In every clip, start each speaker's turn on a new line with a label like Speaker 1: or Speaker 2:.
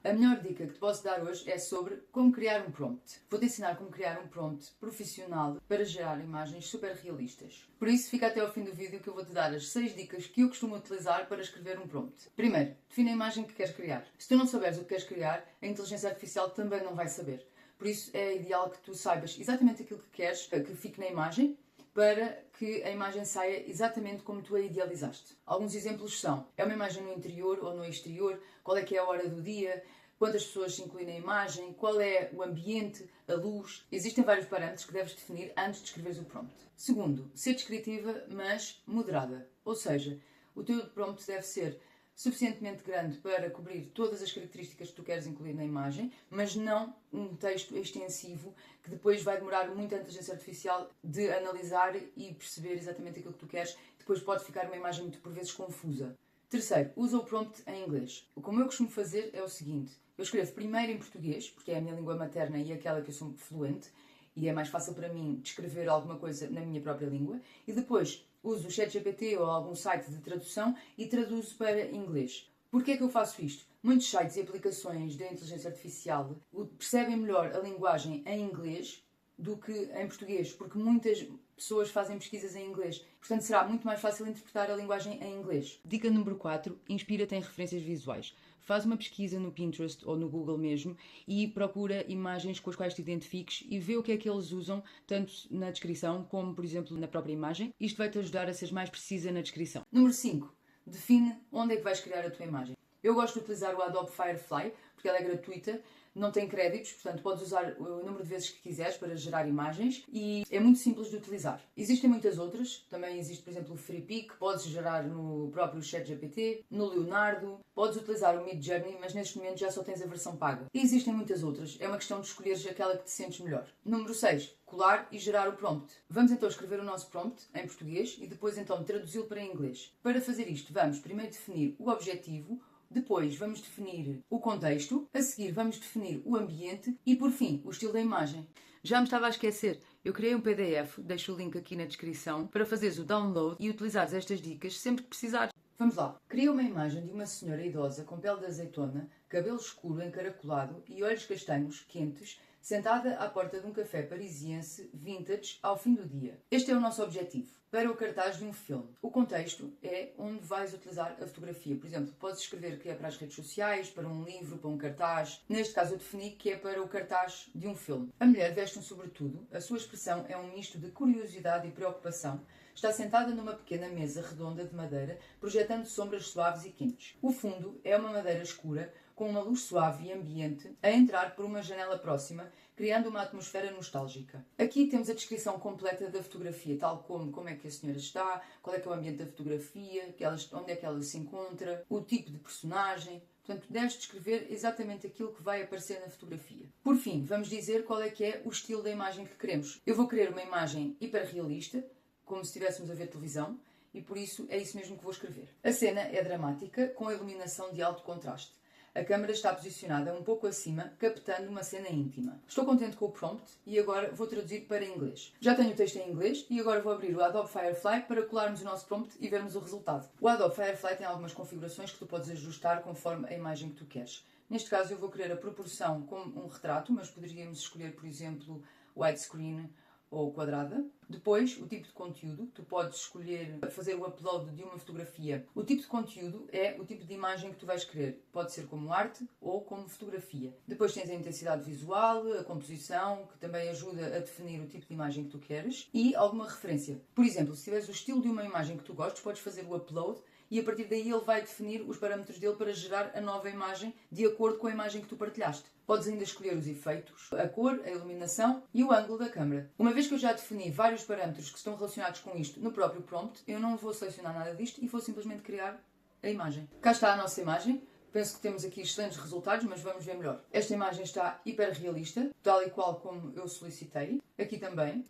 Speaker 1: A melhor dica que te posso dar hoje é sobre como criar um prompt. Vou-te ensinar como criar um prompt profissional para gerar imagens super realistas. Por isso, fica até ao fim do vídeo que eu vou-te dar as 6 dicas que eu costumo utilizar para escrever um prompt. Primeiro, define a imagem que queres criar. Se tu não souberes o que queres criar, a inteligência artificial também não vai saber. Por isso, é ideal que tu saibas exatamente aquilo que queres que fique na imagem, para que a imagem saia exatamente como tu a idealizaste. Alguns exemplos são: é uma imagem no interior ou no exterior? Qual é que é a hora do dia? Quantas pessoas se incluem na imagem? Qual é o ambiente? A luz? Existem vários parâmetros que deves definir antes de escreveres o prompt. Segundo, ser descritiva, mas moderada. Ou seja, o teu prompt deve ser suficientemente grande para cobrir todas as características que tu queres incluir na imagem, mas não um texto extensivo que depois vai demorar muito a inteligência artificial de analisar e perceber exatamente aquilo que tu queres. Depois pode ficar uma imagem muito, por vezes, confusa. Terceiro, usa o prompt em inglês. Como eu costumo fazer é o seguinte: eu escrevo primeiro em português, porque é a minha língua materna e aquela que eu sou fluente, e é mais fácil para mim descrever alguma coisa na minha própria língua, e depois uso o ChatGPT ou algum site de tradução e traduzo para inglês. Porquê é que eu faço isto? Muitos sites e aplicações de inteligência artificial percebem melhor a linguagem em inglês do que em português, porque muitas pessoas fazem pesquisas em inglês. Portanto, será muito mais fácil interpretar a linguagem em inglês. Dica número 4. Inspira-te em referências visuais. Faz uma pesquisa no Pinterest ou no Google mesmo e procura imagens com as quais te identifiques e vê o que é que eles usam, tanto na descrição como, por exemplo, na própria imagem. Isto vai-te ajudar a ser mais precisa na descrição. Número 5. Define onde é que vais criar a tua imagem. Eu gosto de utilizar o Adobe Firefly, porque ela é gratuita, não tem créditos, portanto podes usar o número de vezes que quiseres para gerar imagens e é muito simples de utilizar. Existem muitas outras, também existe, por exemplo, o FreePic, podes gerar no próprio ChatGPT, no Leonardo, podes utilizar o Midjourney, mas neste momento já só tens a versão paga. E existem muitas outras, é uma questão de escolheres aquela que te sentes melhor. Número 6. Colar e gerar o prompt. Vamos então escrever o nosso prompt em português e depois então traduzi-lo para inglês. Para fazer isto, vamos primeiro definir o objetivo, depois vamos definir o contexto, a seguir vamos definir o ambiente e, por fim, o estilo da imagem. Já me estava a esquecer, eu criei um PDF, deixo o link aqui na descrição, para fazeres o download e utilizares estas dicas sempre que precisares. Vamos lá. Cria uma imagem de uma senhora idosa com pele de azeitona, cabelo escuro encaracolado e olhos castanhos quentes, sentada à porta de um café parisiense vintage ao fim do dia. Este é o nosso objetivo para o cartaz de um filme. O contexto é onde vais utilizar a fotografia. Por exemplo, podes escrever que é para as redes sociais, para um livro, para um cartaz. Neste caso eu defini que é para o cartaz de um filme. A mulher veste um sobretudo. A sua expressão é um misto de curiosidade e preocupação. Está sentada numa pequena mesa redonda de madeira, projetando sombras suaves e quentes. O fundo é uma madeira escura, com uma luz suave e ambiente a entrar por uma janela próxima, criando uma atmosfera nostálgica. Aqui temos a descrição completa da fotografia, tal como é que a senhora está, qual é que é o ambiente da fotografia, onde é que ela se encontra, o tipo de personagem. Portanto, deves descrever exatamente aquilo que vai aparecer na fotografia. Por fim, vamos dizer qual é que é o estilo da imagem que queremos. Eu vou querer uma imagem hiperrealista, como se estivéssemos a ver televisão, e por isso é isso mesmo que vou escrever. A cena é dramática, com a iluminação de alto contraste. A câmera está posicionada um pouco acima, captando uma cena íntima. Estou contente com o prompt e agora vou traduzir para inglês. Já tenho o texto em inglês e agora vou abrir o Adobe Firefly para colarmos o nosso prompt e vermos o resultado. O Adobe Firefly tem algumas configurações que tu podes ajustar conforme a imagem que tu queres. Neste caso eu vou querer a proporção como um retrato, mas poderíamos escolher, por exemplo, widescreen ou quadrada. Depois, o tipo de conteúdo. Tu podes escolher fazer o upload de uma fotografia. O tipo de conteúdo é o tipo de imagem que tu vais querer. Pode ser como arte ou como fotografia. Depois tens a intensidade visual, a composição, que também ajuda a definir o tipo de imagem que tu queres, e alguma referência. Por exemplo, se tiveres o estilo de uma imagem que tu gostes, podes fazer o upload e a partir daí ele vai definir os parâmetros dele para gerar a nova imagem de acordo com a imagem que tu partilhaste. Podes ainda escolher os efeitos, a cor, a iluminação e o ângulo da câmera. Uma vez que eu já defini vários parâmetros que estão relacionados com isto no próprio prompt, eu não vou selecionar nada disto e vou simplesmente criar a imagem. Cá está a nossa imagem. Penso que temos aqui excelentes resultados, mas vamos ver melhor. Esta imagem está hiper realista, tal e qual como eu solicitei. Aqui também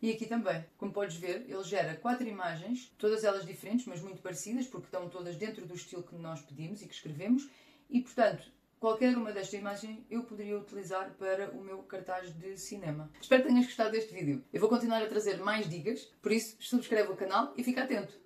Speaker 1: e aqui também. Como podes ver, ele gera 4 imagens, todas elas diferentes, mas muito parecidas, porque estão todas dentro do estilo que nós pedimos e que escrevemos. E, portanto, qualquer uma desta imagem eu poderia utilizar para o meu cartaz de cinema. Espero que tenhas gostado deste vídeo. Eu vou continuar a trazer mais dicas, por isso subscreve o canal e fica atento.